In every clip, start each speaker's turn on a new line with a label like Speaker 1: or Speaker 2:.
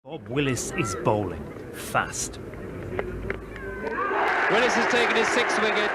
Speaker 1: Bob Willis is bowling fast.
Speaker 2: Willis has taken his sixth wicket.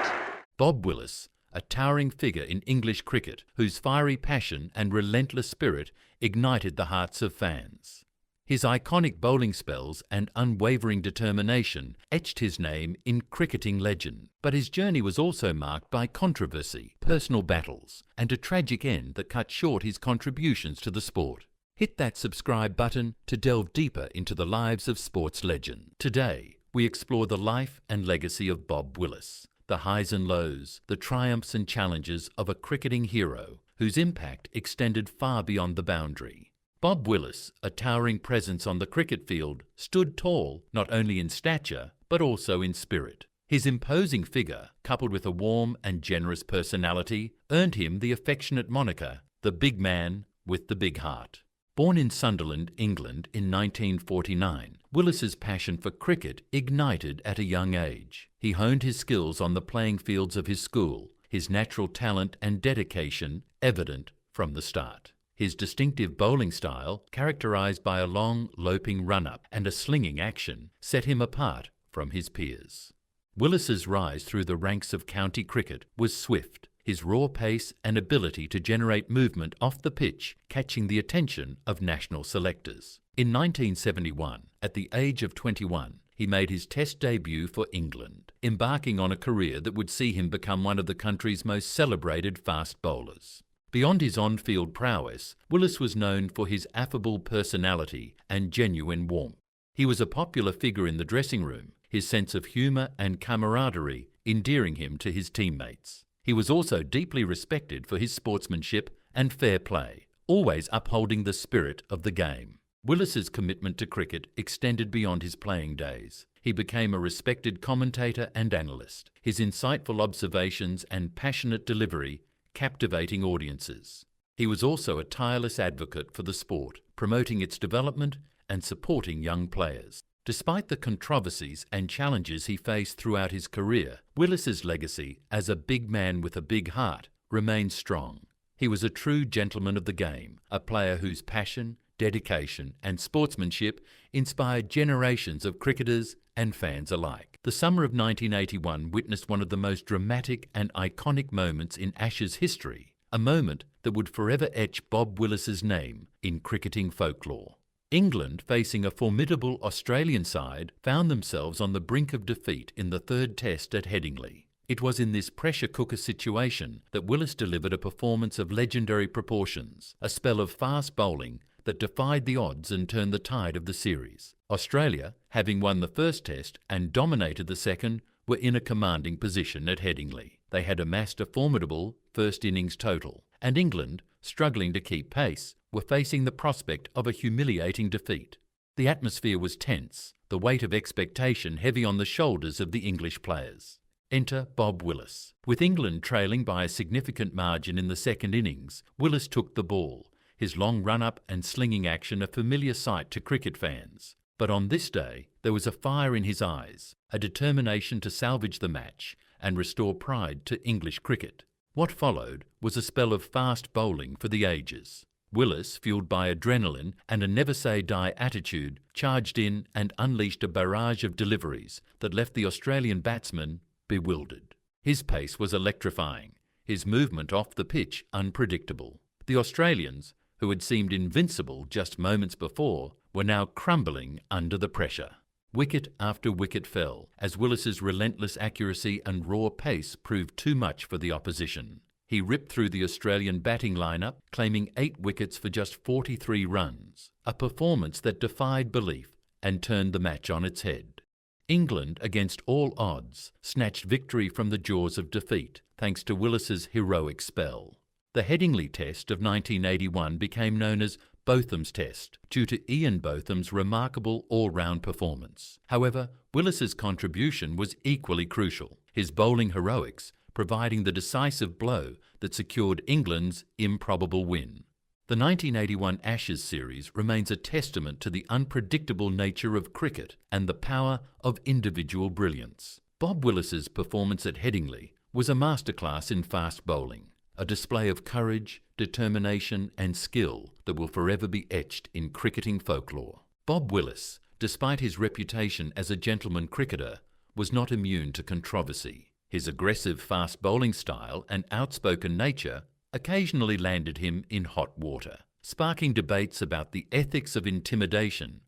Speaker 3: Bob Willis, a towering figure in English cricket whose fiery passion and relentless spirit ignited the hearts of fans. His iconic bowling spells and unwavering determination etched his name in cricketing legend. But his journey was also marked by controversy, personal battles, and a tragic end that cut short his contributions to the sport. Hit that subscribe button to delve deeper into the lives of sports legends. Today, we explore the life and legacy of Bob Willis, the highs and lows, the triumphs and challenges of a cricketing hero whose impact extended far beyond the boundary. Bob Willis, a towering presence on the cricket field, stood tall not only in stature but also in spirit. His imposing figure, coupled with a warm and generous personality, earned him the affectionate moniker, the big man with the big heart. Born in Sunderland, England in 1949, Willis's passion for cricket ignited at a young age. He honed his skills on the playing fields of his school, his natural talent and dedication evident from the start. His distinctive bowling style, characterised by a long, loping run-up and a slinging action, set him apart from his peers. Willis's rise through the ranks of county cricket was swift, his raw pace and ability to generate movement off the pitch catching the attention of national selectors. In 1971, at the age of 21, he made his Test debut for England, embarking on a career that would see him become one of the country's most celebrated fast bowlers. Beyond his on-field prowess, Willis was known for his affable personality and genuine warmth. He was a popular figure in the dressing room, his sense of humour and camaraderie endearing him to his teammates. He was also deeply respected for his sportsmanship and fair play, always upholding the spirit of the game. Willis's commitment to cricket extended beyond his playing days. He became a respected commentator and analyst, his insightful observations and passionate delivery captivating audiences. He was also a tireless advocate for the sport, promoting its development and supporting young players. Despite the controversies and challenges he faced throughout his career, Willis's legacy as a big man with a big heart remains strong. He was a true gentleman of the game, a player whose passion, dedication and sportsmanship inspired generations of cricketers and fans alike. The summer of 1981 witnessed one of the most dramatic and iconic moments in Ashes history, a moment that would forever etch Bob Willis's name in cricketing folklore. England, facing a formidable Australian side, found themselves on the brink of defeat in the third Test at Headingley. It was in this pressure cooker situation that Willis delivered a performance of legendary proportions, a spell of fast bowling that defied the odds and turned the tide of the series. Australia, having won the first Test and dominated the second, were in a commanding position at Headingley. They had amassed a formidable first innings total, and England, struggling to keep pace, were facing the prospect of a humiliating defeat. The atmosphere was tense, the weight of expectation heavy on the shoulders of the English players. Enter Bob Willis. With England trailing by a significant margin in the second innings, Willis took the ball, his long run-up and slinging action a familiar sight to cricket fans. But on this day, there was a fire in his eyes, a determination to salvage the match and restore pride to English cricket. What followed was a spell of fast bowling for the ages. Willis, fueled by adrenaline and a never-say-die attitude, charged in and unleashed a barrage of deliveries that left the Australian batsmen bewildered. His pace was electrifying, his movement off the pitch unpredictable. The Australians, who had seemed invincible just moments before, were now crumbling under the pressure. Wicket after wicket fell, as Willis's relentless accuracy and raw pace proved too much for the opposition. He ripped through the Australian batting lineup, claiming 8 wickets for just 43 runs, a performance that defied belief and turned the match on its head. England, against all odds, snatched victory from the jaws of defeat, thanks to Willis's heroic spell. The Headingley Test of 1981 became known as Botham's Test, due to Ian Botham's remarkable all-round performance. However, Willis's contribution was equally crucial, his bowling heroics providing the decisive blow that secured England's improbable win. The 1981 Ashes series remains a testament to the unpredictable nature of cricket and the power of individual brilliance. Bob Willis's performance at Headingley was a masterclass in fast bowling, a display of courage, determination and skill that will forever be etched in cricketing folklore. Bob Willis, despite his reputation as a gentleman cricketer, was not immune to controversy. His aggressive fast bowling style and outspoken nature occasionally landed him in hot water, sparking debates about the ethics of intimidation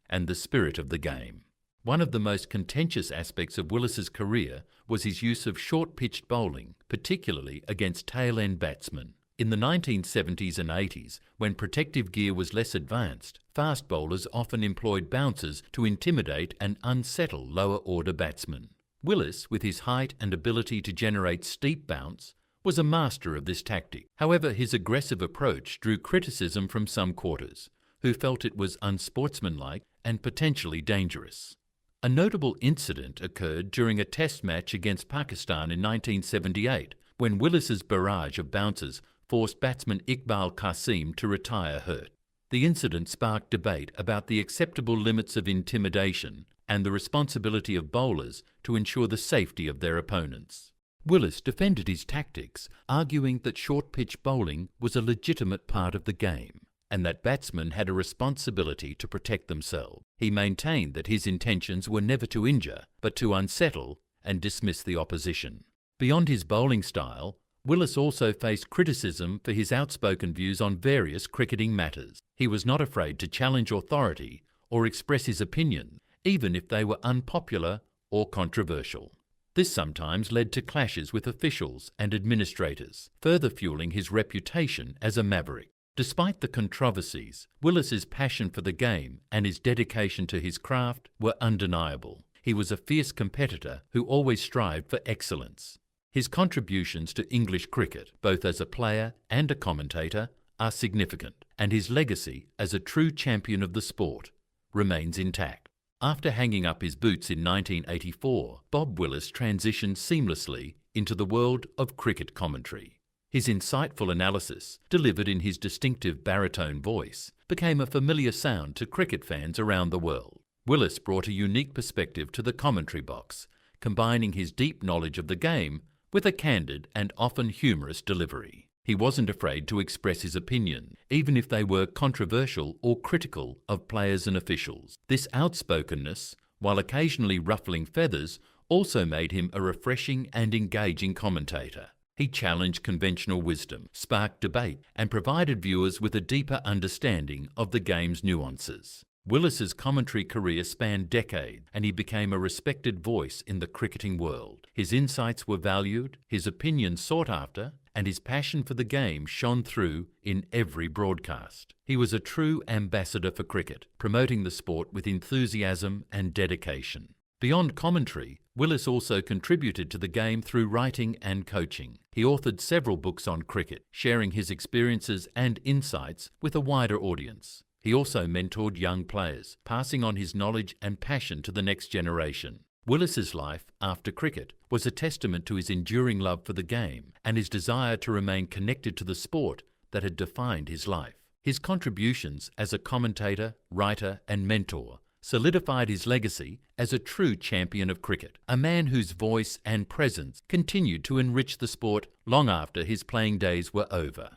Speaker 3: and the spirit of the game. One of the most contentious aspects of Willis's career was his use of short-pitched bowling, particularly against tail-end batsmen. In the 1970s and 80s, when protective gear was less advanced, fast bowlers often employed bouncers to intimidate and unsettle lower-order batsmen. Willis, with his height and ability to generate steep bounce, was a master of this tactic. However, his aggressive approach drew criticism from some quarters, who felt it was unsportsmanlike and potentially dangerous. A notable incident occurred during a test match against Pakistan in 1978, when Willis's barrage of bouncers forced batsman Iqbal Qasim to retire hurt. The incident sparked debate about the acceptable limits of intimidation and the responsibility of bowlers to ensure the safety of their opponents. Willis defended his tactics, arguing that short-pitch bowling was a legitimate part of the game and that batsmen had a responsibility to protect themselves. He maintained that his intentions were never to injure, but to unsettle and dismiss the opposition. Beyond his bowling style, Willis also faced criticism for his outspoken views on various cricketing matters. He was not afraid to challenge authority or express his opinion, even if they were unpopular or controversial. This sometimes led to clashes with officials and administrators, further fueling his reputation as a maverick. Despite the controversies, Willis's passion for the game and his dedication to his craft were undeniable. He was a fierce competitor who always strived for excellence. His contributions to English cricket, both as a player and a commentator, are significant, and his legacy as a true champion of the sport remains intact. After hanging up his boots in 1984, Bob Willis transitioned seamlessly into the world of cricket commentary. His insightful analysis, delivered in his distinctive baritone voice, became a familiar sound to cricket fans around the world. Willis brought a unique perspective to the commentary box, combining his deep knowledge of the game with a candid and often humorous delivery. He wasn't afraid to express his opinion, even if they were controversial or critical of players and officials. This outspokenness, while occasionally ruffling feathers, also made him a refreshing and engaging commentator. He challenged conventional wisdom, sparked debate, and provided viewers with a deeper understanding of the game's nuances. Willis's commentary career spanned decades, and he became a respected voice in the cricketing world. His insights were valued, his opinions sought after, and his passion for the game shone through in every broadcast. He was a true ambassador for cricket, promoting the sport with enthusiasm and dedication. Beyond commentary, Willis also contributed to the game through writing and coaching. He authored several books on cricket, sharing his experiences and insights with a wider audience. He also mentored young players, passing on his knowledge and passion to the next generation. Willis's life after cricket was a testament to his enduring love for the game and his desire to remain connected to the sport that had defined his life. His contributions as a commentator, writer, and mentor solidified his legacy as a true champion of cricket, a man whose voice and presence continued to enrich the sport long after his playing days were over.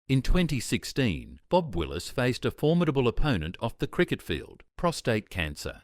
Speaker 3: In 2016, Bob Willis faced a formidable opponent off the cricket field, prostate cancer.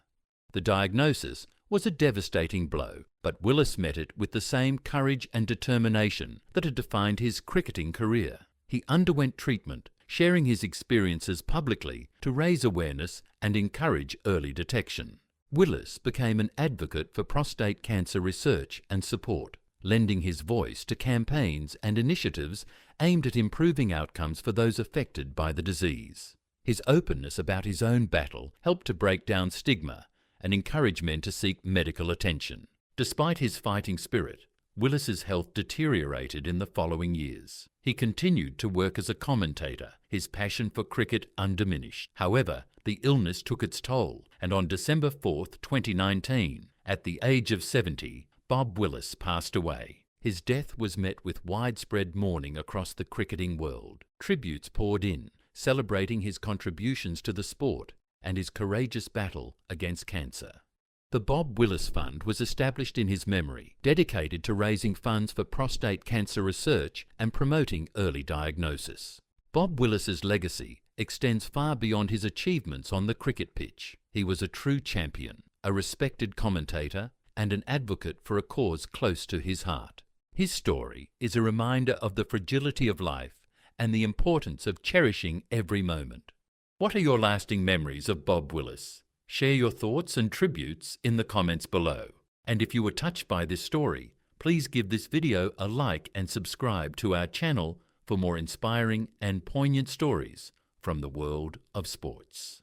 Speaker 3: The diagnosis was a devastating blow, but Willis met it with the same courage and determination that had defined his cricketing career. He underwent treatment, sharing his experiences publicly to raise awareness and encourage early detection. Willis became an advocate for prostate cancer research and support, lending his voice to campaigns and initiatives aimed at improving outcomes for those affected by the disease. His openness about his own battle helped to break down stigma and encourage men to seek medical attention. Despite his fighting spirit, Willis's health deteriorated in the following years. He continued to work as a commentator, his passion for cricket undiminished. However, the illness took its toll, and on December 4, 2019, at the age of 70, Bob Willis passed away. His death was met with widespread mourning across the cricketing world. Tributes poured in, celebrating his contributions to the sport and his courageous battle against cancer. The Bob Willis Fund was established in his memory, dedicated to raising funds for prostate cancer research and promoting early diagnosis. Bob Willis's legacy extends far beyond his achievements on the cricket pitch. He was a true champion, a respected commentator, and an advocate for a cause close to his heart. His story is a reminder of the fragility of life and the importance of cherishing every moment. What are your lasting memories of Bob Willis? Share your thoughts and tributes in the comments below. And if you were touched by this story, please give this video a like and subscribe to our channel for more inspiring and poignant stories from the world of sports.